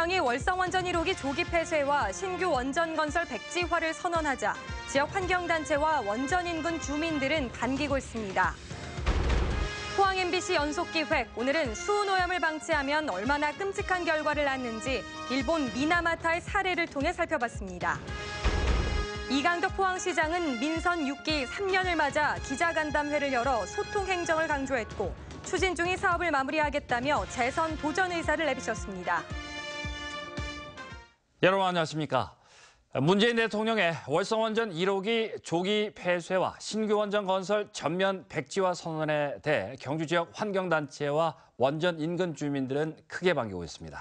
대통령이 월성원전 1호기 조기 폐쇄와 신규 원전 건설 백지화를 선언하자 지역 환경단체와 원전 인근 주민들은 반기고 있습니다. 포항 MBC 연속기획, 오늘은 수온오염을 방치하면 얼마나 끔찍한 결과를 낳는지 일본 미나마타의 사례를 통해 살펴봤습니다. 이강덕 포항시장은 민선 6기 3년을 맞아 기자간담회를 열어 소통 행정을 강조했고 추진 중인 사업을 마무리하겠다며 재선 도전 의사를 내비쳤습니다. 여러분 안녕하십니까? 문재인 대통령의 월성원전 1호기 조기 폐쇄와 신규 원전 건설 전면 백지화 선언에 대해 경주 지역 환경단체와 원전 인근 주민들은 크게 반기고 있습니다.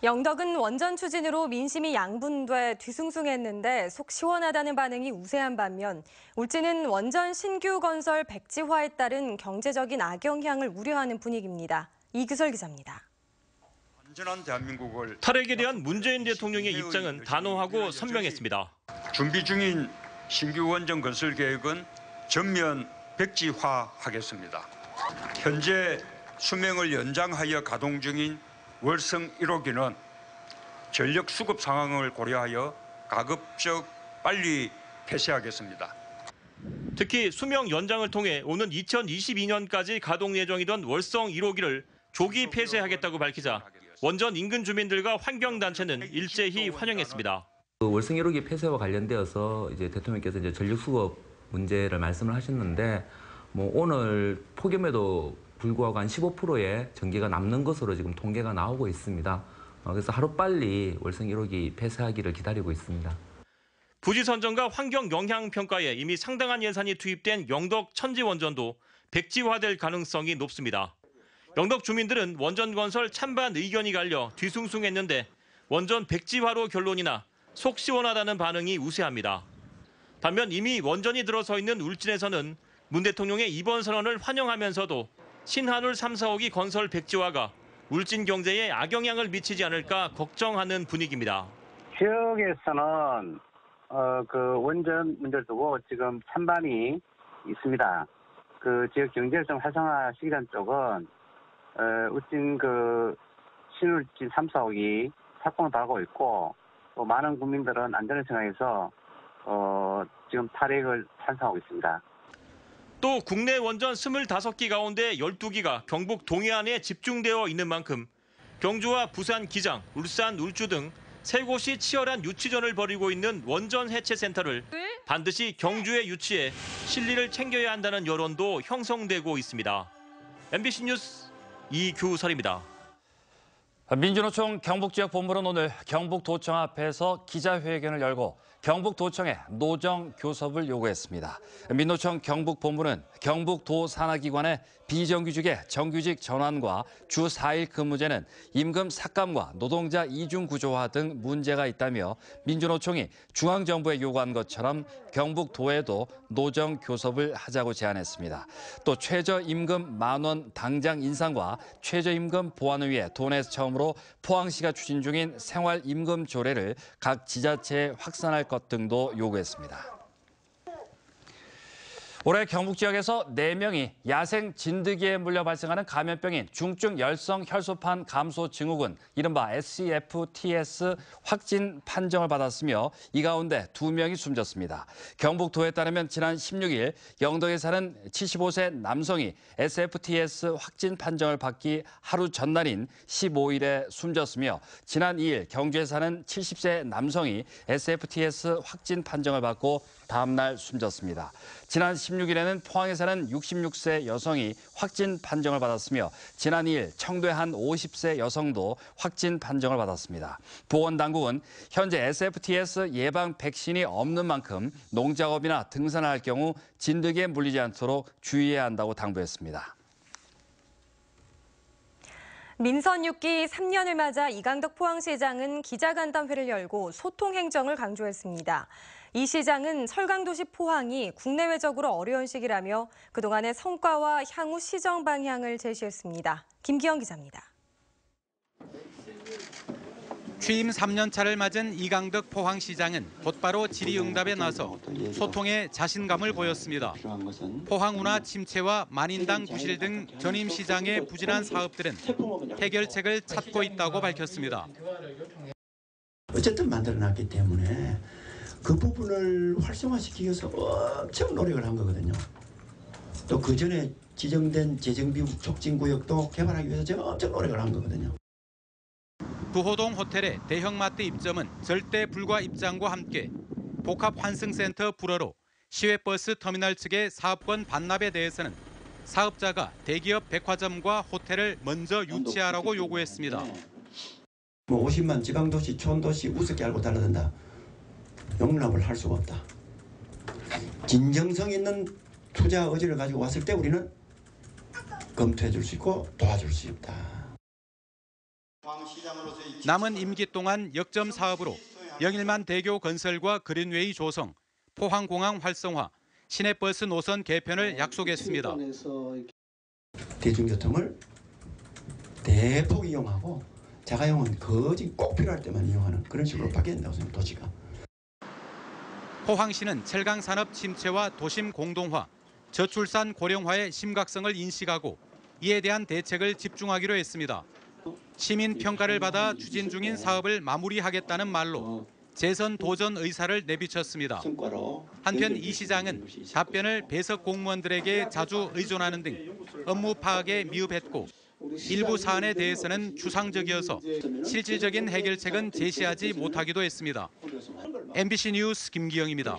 영덕은 원전 추진으로 민심이 양분돼 뒤숭숭했는데 속 시원하다는 반응이 우세한 반면 울진은 원전 신규 건설 백지화에 따른 경제적인 악영향을 우려하는 분위기입니다. 이규설 기자입니다. 탈핵에 대한 문재인 대통령의 입장은 단호하고 선명했습니다. 준비 중인 신규 원전 건설 계획은 전면 백지화하겠습니다. 현재 수명을 연장하여 가동 중인 월성 1호기는 전력 수급 상황을 고려하여 가급적 빨리 폐쇄하겠습니다. 특히 수명 연장을 통해 오는 2022년까지 가동 예정이던 월성 1호기를 조기 폐쇄하겠다고 밝히자 원전 인근 주민들과 환경단체는 일제히 환영했습니다. 월성 1호기 폐쇄와 관련되어서 이제 대통령께서 이제 전력 수급 문제를 말씀을 하셨는데 오늘 폭염에도 불구하고 한 15%의 전기가 남는 것으로 지금 통계가 나오고 있습니다. 그래서 하루빨리 월성 1호기 폐쇄하기를 기다리고 있습니다. 부지 선정과 환경 영향 평가에 이미 상당한 예산이 투입된 영덕 천지원전도 백지화될 가능성이 높습니다. 영덕 주민들은 원전 건설 찬반 의견이 갈려 뒤숭숭했는데 원전 백지화로 결론이나 속 시원하다는 반응이 우세합니다. 반면 이미 원전이 들어서 있는 울진에서는 문 대통령의 이번 선언을 환영하면서도 신한울 3, 4호기 건설 백지화가 울진 경제에 악영향을 미치지 않을까 걱정하는 분위기입니다. 지역에서는 원전 문제를 두고 지금 찬반이 있습니다. 지역 경제를 좀 활성화시키는 쪽은 울진 신울진 3, 4호기 착공을 하고 있고 또 많은 국민들은 안전을 생각해서 지금 탈핵을 찬성하고 있습니다. 또 국내 원전 25기 가운데 12기가 경북 동해안에 집중되어 있는 만큼 경주와 부산 기장, 울산 울주 등 세 곳이 치열한 유치전을 벌이고 있는 원전 해체센터를 반드시 경주에 유치해 실리를 챙겨야 한다는 여론도 형성되고 있습니다. MBC 뉴스 이규설입니다. 민주노총 경북지역 본부는 오늘 경북도청 앞에서 기자회견을 열고 경북도청에 노정교섭을 요구했습니다. 민노총 경북본부는 경북도 산하기관의 비정규직의 정규직 전환과 주 4일 근무제는 임금 삭감과 노동자 이중 구조화 등 문제가 있다며 민주노총이 중앙정부에 요구한 것처럼 경북도에도 노정교섭을 하자고 제안했습니다. 또 최저임금 10,000원 당장 인상과 최저임금 보완을 위해 도내에서 처음으로 포항시가 추진 중인 생활임금 조례를 각 지자체에 확산할 것 등도 요구했습니다. 올해 경북 지역에서 4명이 야생 진드기에 물려 발생하는 감염병인 중증 열성 혈소판 감소 증후군, 이른바 SCFTS 확진 판정을 받았으며 이 가운데 2명이 숨졌습니다. 경북도에 따르면 지난 16일 영덕에 사는 75세 남성이 SFTS 확진 판정을 받기 하루 전날인 15일에 숨졌으며 지난 2일 경주에 사는 70세 남성이 SFTS 확진 판정을 받고 다음 날 숨졌습니다. 지난 16일에는 포항에 사는 66세 여성이 확진 판정을 받았으며 지난 2일 청도의 한 50세 여성도 확진 판정을 받았습니다. 보건당국은 현재 SFTS 예방 백신이 없는 만큼 농작업이나 등산을 할 경우 진드기에 물리지 않도록 주의해야 한다고 당부했습니다. 민선 6기 3년을 맞아 이강덕 포항시장은 기자간담회를 열고 소통 행정을 강조했습니다. 이 시장은 설강도시 포항이 국내외적으로 어려운 시기라며 그동안의 성과와 향후 시정 방향을 제시했습니다. 김기영 기자입니다. 취임 3년 차를 맞은 이강덕 포항시장은 곧바로 질의응답에 나서 소통에 자신감을 보였습니다. 포항 운하 침체와 만인당 부실 등 전임 시장의 부진한 사업들은 해결책을 찾고 있다고 밝혔습니다. 어쨌든 만들어놨기 때문에 그 부분을 활성화시키기 위해서 엄청 노력을 한 거거든요. 또 그 전에 지정된 재정비 촉진구역도 개발하기 위해서 제가 엄청 노력을 한 거거든요. 부호동 호텔의 대형마트 입점은 절대 불과 입장과 함께 복합환승센터 불허로 시외버스 터미널 측의 사업권 반납에 대해서는 사업자가 대기업 백화점과 호텔을 먼저 유치하라고 요구했습니다. 50만 지방도시, 촌도시 우습게 알고 달라든다. 용납을 할 수가 없다. 진정성 있는 투자 의지를 가지고 왔을 때 우리는 검토해 줄 수 있고 도와줄 수 있다. 남은 임기 동안 역점 사업으로 영일만 대교 건설과 그린웨이 조성, 포항공항 활성화, 시내버스 노선 개편을 약속했습니다. 대중교통을 대폭 이용하고 자가용은 거진 꼭 필요할 때만 이용하는 그런 식으로 바뀌어야 된다고 생각합니다. 도시가. 포항시는 철강산업 침체와 도심 공동화, 저출산 고령화의 심각성을 인식하고 이에 대한 대책을 집중하기로 했습니다. 시민 평가를 받아 추진 중인 사업을 마무리하겠다는 말로 재선 도전 의사를 내비쳤습니다. 한편 이 시장은 답변을 배석 공무원들에게 자주 의존하는 등 업무 파악에 미흡했고 일부 사안에 대해서는 추상적이어서 실질적인 해결책은 제시하지 못하기도 했습니다. MBC 뉴스 김기영입니다.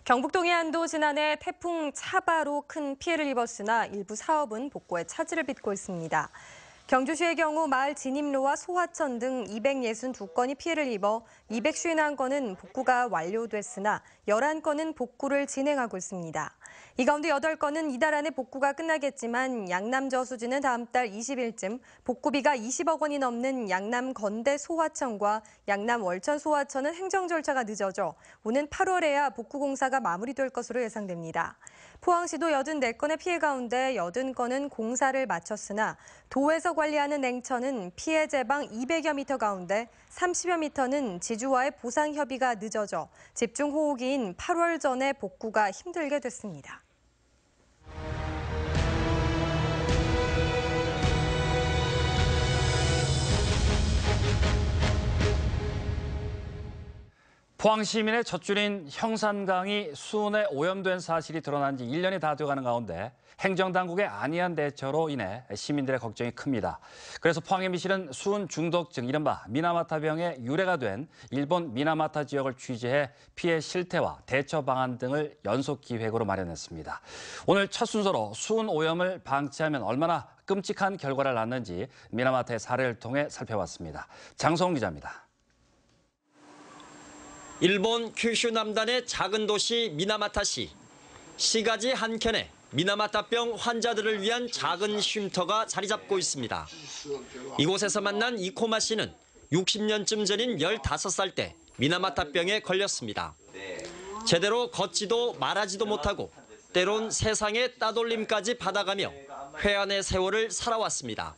경북 동해안도 지난해 태풍 차바로 큰 피해를 입었으나 일부 사업은 복구에 차질을 빚고 있습니다. 경주시의 경우 마을 진입로와 소하천 등 262건이 피해를 입어 251건은 복구가 완료됐으나 11건은 복구를 진행하고 있습니다. 이 가운데 8건은 이달 안에 복구가 끝나겠지만 양남 저수지는 다음 달 20일쯤 복구비가 20억 원이 넘는 양남 건대 소하천과 양남 월천 소하천은 행정 절차가 늦어져 오는 8월에야 복구 공사가 마무리될 것으로 예상됩니다. 포항시도 84건의 피해 가운데 80건은 공사를 마쳤으나 도에서 관리하는 냉천은 피해 제방 200여 미터 가운데 30여 미터는 지주와의 보상 협의가 늦어져 집중 호우기인 8월 전에 복구가 힘들게 됐습니다. 포항 시민의 젖줄인 형산강이 수온에 오염된 사실이 드러난 지 1년이 다 돼가는 가운데 행정당국의 안이한 대처로 인해 시민들의 걱정이 큽니다. 그래서 포항 MBC는 수은 중독증, 이른바 미나마타병의 유래가 된 일본 미나마타 지역을 취재해 피해 실태와 대처 방안 등을 연속 기획으로 마련했습니다. 오늘 첫 순서로 수은 오염을 방치하면 얼마나 끔찍한 결과를 낳는지 미나마타의 사례를 통해 살펴봤습니다. 장성훈 기자입니다. 일본 큐슈 남단의 작은 도시 미나마타시. 시가지 한켠에 미나마타병 환자들을 위한 작은 쉼터가 자리 잡고 있습니다. 이곳에서 만난 이코마 씨는 60년쯤 전인 15살 때 미나마타병에 걸렸습니다. 제대로 걷지도 말하지도 못하고 때론 세상의 따돌림까지 받아가며 회한의 세월을 살아왔습니다.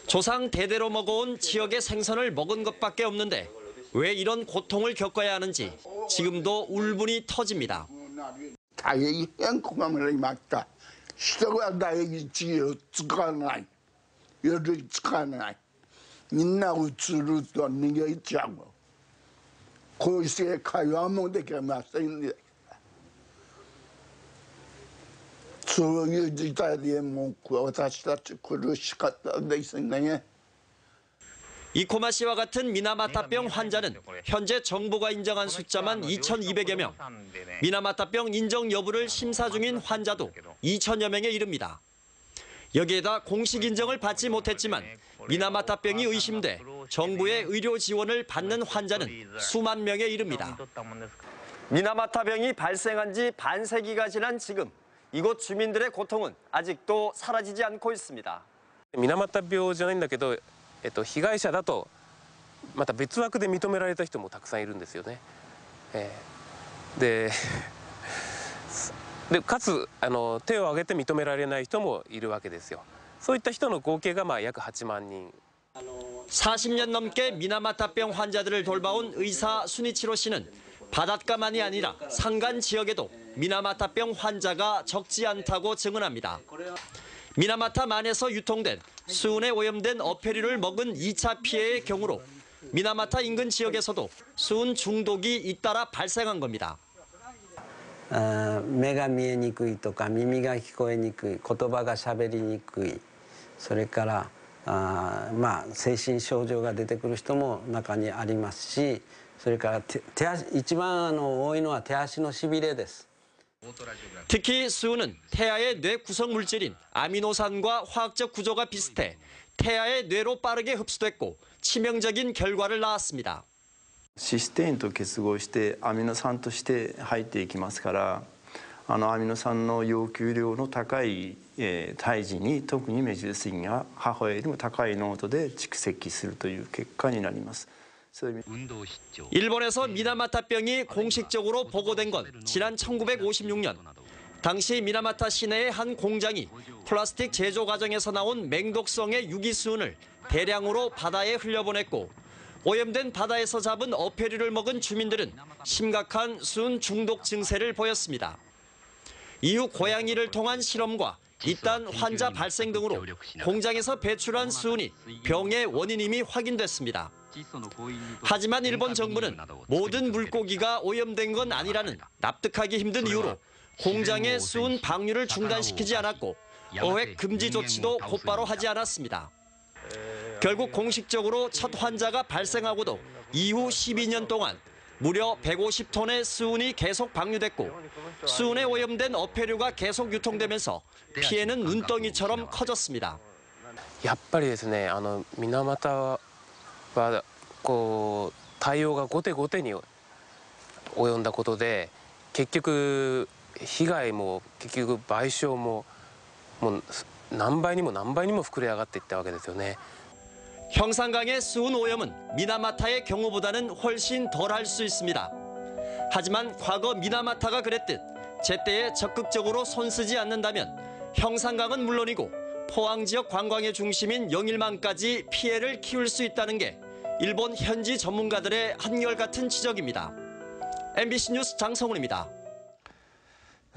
조상 대대로 먹어온 지역의 생선을 먹은 것밖에 없는데 왜 이런 고통을 겪어야 하는지 지금도 울분이 터집니다. 다행히 행복함을 맞다. 시도가 나에게 지어가나 열을가나 인나고 줄을 떠는 게 있자고. 고시에 가야하면 되게 맞습니다. 저기 자리에 먹고 다시 그릇이 갖다 내 있었네. 이코마 씨와 같은 미나마타병 환자는 현재 정부가 인정한 숫자만 2,200여 명. 미나마타병 인정 여부를 심사 중인 환자도 2,000여 명에 이릅니다. 여기에다 공식 인정을 받지 못했지만 미나마타병이 의심돼 정부의 의료 지원을 받는 환자는 수만 명에 이릅니다. 미나마타병이 발생한 지 반세기가 지난 지금 이곳 주민들의 고통은 아직도 사라지지 않고 있습니다. 水俣病じゃないんだけど、被害者だとまた別枠で認められた人もたくさんいるんですよね。でかつ手を挙げて認められない人もいるわけですよ。そういった人の合計が約8万人。 40년 넘게 미나마타병 환자들을 돌봐온 의사 수니치로 씨는 바닷가만이 아니라 산간 지역에도 미나마타병 환자가 적지 않다고 증언합니다. 미나마타만에서 유통된 수은에 오염된 어패류를 먹은 2차 피해의 경우로 미나마타 인근 지역에서도 수은 중독이 잇따라 발생한 겁니다. 目が見えにくいとか耳が聞こえにくい、言葉が喋りにくい、それから精神症状が出てくる人も中にありますし、それから一番多いのは手足のしびれです。 특히 수은은 태아의 뇌 구성 물질인 아미노산과 화학적 구조가 비슷해 태아의 뇌로 빠르게 흡수됐고 치명적인 결과를 낳았습니다. システインと結合してアミノ酸として入っていきますから、アミノ酸の要求量の高い胎児に特にメジル水が母親よりも高い濃度で蓄積するという結果になります。 일본에서 미나마타병이 공식적으로 보고된 건 지난 1956년. 당시 미나마타 시내의 한 공장이 플라스틱 제조 과정에서 나온 맹독성의 유기수은을 대량으로 바다에 흘려보냈고 오염된 바다에서 잡은 어패류를 먹은 주민들은 심각한 수은 중독 증세를 보였습니다. 이후 고양이를 통한 실험과 잇단 환자 발생 등으로 공장에서 배출한 수은이 병의 원인임이 확인됐습니다. 하지만 일본 정부는 모든 물고기가 오염된 건 아니라는 납득하기 힘든 이유로 공장의 수은 방류를 중단시키지 않았고 어획 금지 조치도 곧바로 하지 않았습니다. 결국 공식적으로 첫 환자가 발생하고도 이후 12년 동안 무려 150톤의 수은이 계속 방류됐고 수은에 오염된 어패류가 계속 유통되면서 피해는 눈덩이처럼 커졌습니다. やっぱりですね、水俣はこう対応が後手後手に及んだことで、結局被害も結局賠償ももう何倍にも何倍にも膨れ上がっていったわけですよね。 형산강의 수은 오염은 미나마타의 경우보다는 훨씬 덜할 수 있습니다. 하지만 과거 미나마타가 그랬듯 제때에 적극적으로 손쓰지 않는다면 형산강은 물론이고 포항 지역 관광의 중심인 영일만까지 피해를 키울 수 있다는 게 일본 현지 전문가들의 한결같은 지적입니다. MBC 뉴스 장성훈입니다.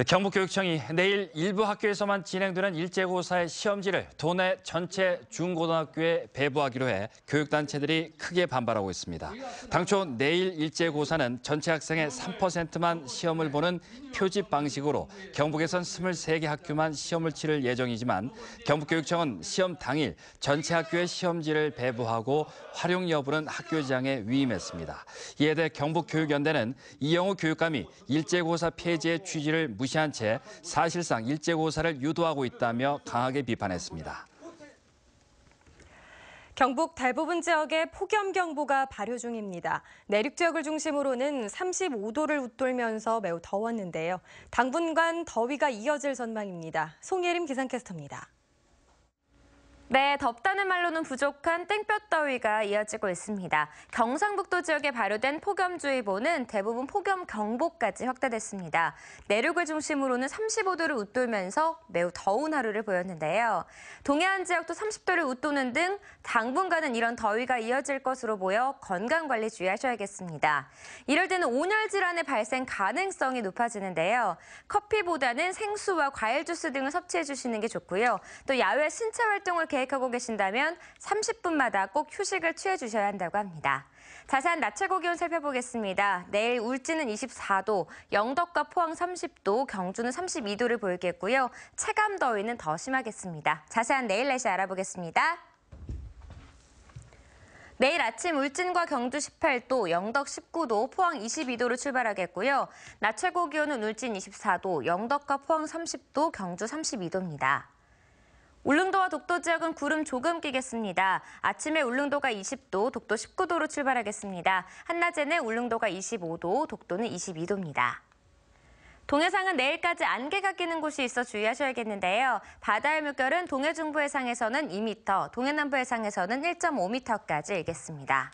경북교육청이 내일 일부 학교에서만 진행되는 일제고사의 시험지를 도내 전체 중고등학교에 배부하기로 해 교육단체들이 크게 반발하고 있습니다. 당초 내일 일제고사는 전체 학생의 3%만 시험을 보는 표집 방식으로 경북에선 23개 학교만 시험을 치를 예정이지만 경북교육청은 시험 당일 전체 학교에 시험지를 배부하고 활용 여부는 학교장에 위임했습니다. 이에 대해 경북교육연대는 이영우 교육감이 일제고사 폐지의 취지를 무시한 채 사실상 일제고사를 유도하고 있다며 강하게 비판했습니다. 경북 대부분 지역에 폭염경보가 발효 중입니다. 내륙 지역을 중심으로는 35도를 웃돌면서 매우 더웠는데요. 당분간 더위가 이어질 전망입니다. 송예림 기상캐스터입니다. 네, 덥다는 말로는 부족한 땡볕더위가 이어지고 있습니다. 경상북도 지역에 발효된 폭염주의보는 대부분 폭염경보까지 확대됐습니다. 내륙을 중심으로는 35도를 웃돌면서 매우 더운 하루를 보였는데요. 동해안 지역도 30도를 웃도는 등 당분간은 이런 더위가 이어질 것으로 보여 건강관리 주의하셔야겠습니다. 이럴 때는 온열 질환의 발생 가능성이 높아지는데요. 커피보다는 생수와 과일 주스 등을 섭취해 주시는 게 좋고요. 또 야외 신체 활동을 계획하고 계신다면 30분마다 꼭 휴식을 취해 주셔야 한다고 합니다. 자세한 낮 최고 기온 살펴보겠습니다. 내일 울진은 24도, 영덕과 포항 30도, 경주는 32도를 보이겠고요. 체감 더위는 더 심하겠습니다. 자세한 내일 날씨 알아보겠습니다. 내일 아침 울진과 경주 18도, 영덕 19도, 포항 22도로 출발하겠고요. 낮 최고 기온은 울진 24도, 영덕과 포항 30도, 경주 32도입니다. 울릉도와 독도 지역은 구름 조금 끼겠습니다. 아침에 울릉도가 20도, 독도 19도로 출발하겠습니다. 한낮에는 울릉도가 25도, 독도는 22도입니다. 동해상은 내일까지 안개가 끼는 곳이 있어 주의하셔야겠는데요. 바다의 물결은 동해 중부 해상에서는 2m, 동해 남부 해상에서는 1.5m까지 일겠습니다.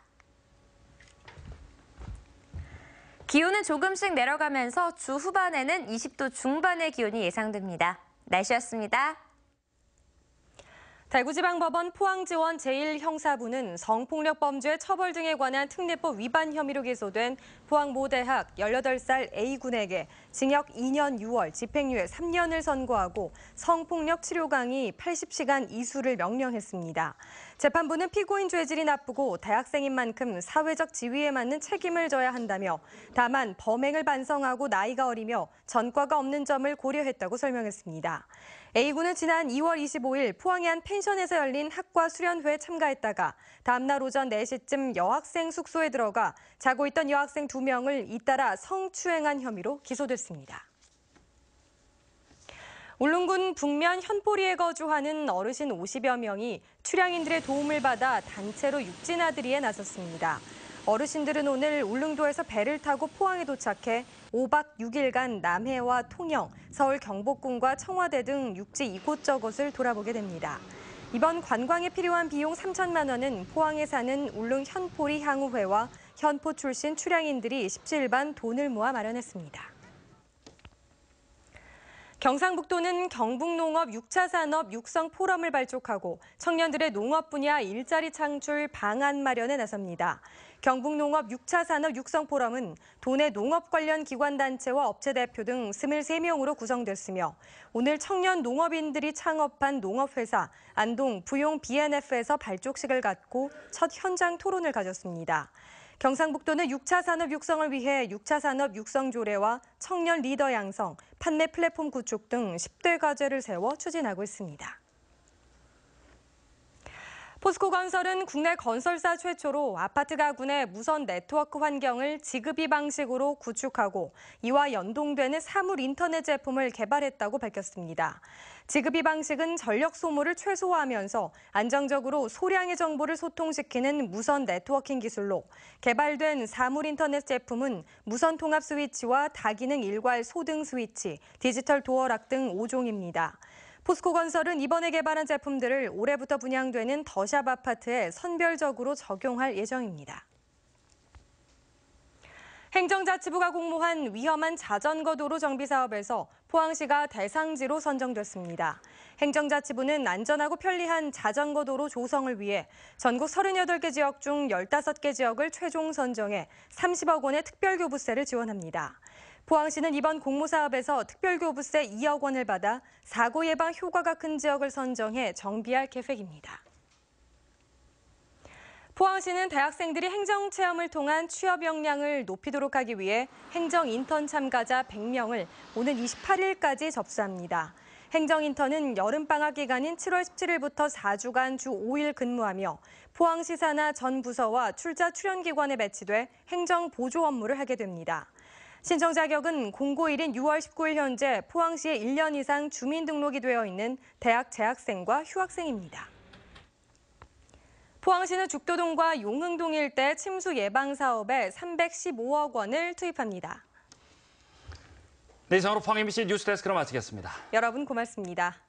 기온은 조금씩 내려가면서 주 후반에는 20도 중반의 기온이 예상됩니다. 날씨였습니다. 대구지방법원 포항지원 제1형사부는 성폭력범죄 처벌 등에 관한 특례법 위반 혐의로 기소된 포항 모 대학 18살 A군에게 징역 2년 6월, 집행유예 3년을 선고하고 성폭력 치료 강의 80시간 이수를 명령했습니다. 재판부는 피고인 죄질이 나쁘고 대학생인 만큼 사회적 지위에 맞는 책임을 져야 한다며 다만 범행을 반성하고 나이가 어리며 전과가 없는 점을 고려했다고 설명했습니다. A군은 지난 2월 25일 포항의 한 펜션에서 열린 학과 수련회에 참가했다가 다음날 오전 4시쯤 여학생 숙소에 들어가 자고 있던 여학생 2명을 잇따라 성추행한 혐의로 기소됐습니다. 울릉군 북면 현포리에 거주하는 어르신 50여 명이 출향인들의 도움을 받아 단체로 육지나들이에 나섰습니다. 어르신들은 오늘 울릉도에서 배를 타고 포항에 도착해 5박 6일간 남해와 통영, 서울 경복궁과 청와대 등 육지 이곳저곳을 돌아보게 됩니다. 이번 관광에 필요한 비용 3천만 원은 포항에 사는 울릉 현포리 향후회와 현포 출신 출향인들이 17반 돈을 모아 마련했습니다. 경상북도는 경북농업 6차 산업 육성 포럼을 발족하고 청년들의 농업 분야 일자리 창출 방안 마련에 나섭니다. 경북농업 6차 산업 육성 포럼은 도내 농업 관련 기관단체와 업체 대표 등 23명으로 구성됐으며 오늘 청년 농업인들이 창업한 농업회사 안동 부용 BNF에서 발족식을 갖고 첫 현장 토론을 가졌습니다. 경상북도는 6차 산업 육성을 위해 6차 산업 육성 조례와 청년 리더 양성, 판매 플랫폼 구축 등 10대 과제를 세워 추진하고 있습니다. 포스코건설은 국내 건설사 최초로 아파트 가구 내 무선 네트워크 환경을 지급이 방식으로 구축하고 이와 연동되는 사물 인터넷 제품을 개발했다고 밝혔습니다. 지급이 방식은 전력 소모를 최소화하면서 안정적으로 소량의 정보를 소통시키는 무선 네트워킹 기술로 개발된 사물 인터넷 제품은 무선 통합 스위치와 다기능 일괄 소등 스위치, 디지털 도어락 등 5종입니다. 포스코건설은 이번에 개발한 제품들을 올해부터 분양되는 더샵 아파트에 선별적으로 적용할 예정입니다. 행정자치부가 공모한 위험한 자전거 도로 정비 사업에서 포항시가 대상지로 선정됐습니다. 행정자치부는 안전하고 편리한 자전거 도로 조성을 위해 전국 38개 지역 중 15개 지역을 최종 선정해 30억 원의 특별교부세를 지원합니다. 포항시는 이번 공모사업에서 특별교부세 2억 원을 받아 사고 예방 효과가 큰 지역을 선정해 정비할 계획입니다. 포항시는 대학생들이 행정체험을 통한 취업 역량을 높이도록 하기 위해 행정인턴 참가자 100명을 오는 28일까지 접수합니다. 행정인턴은 여름방학 기간인 7월 17일부터 4주간 주 5일 근무하며 포항시 산하 전 부서와 출자 출연기관에 배치돼 행정보조 업무를 하게 됩니다. 신청 자격은 공고일인 6월 19일 현재 포항시에 1년 이상 주민등록이 되어 있는 대학 재학생과 휴학생입니다. 포항시는 죽도동과 용흥동 일대 침수 예방 사업에 315억 원을 투입합니다. 네, 이상으로 포항 MBC 뉴스데스크로 마치겠습니다. 여러분 고맙습니다.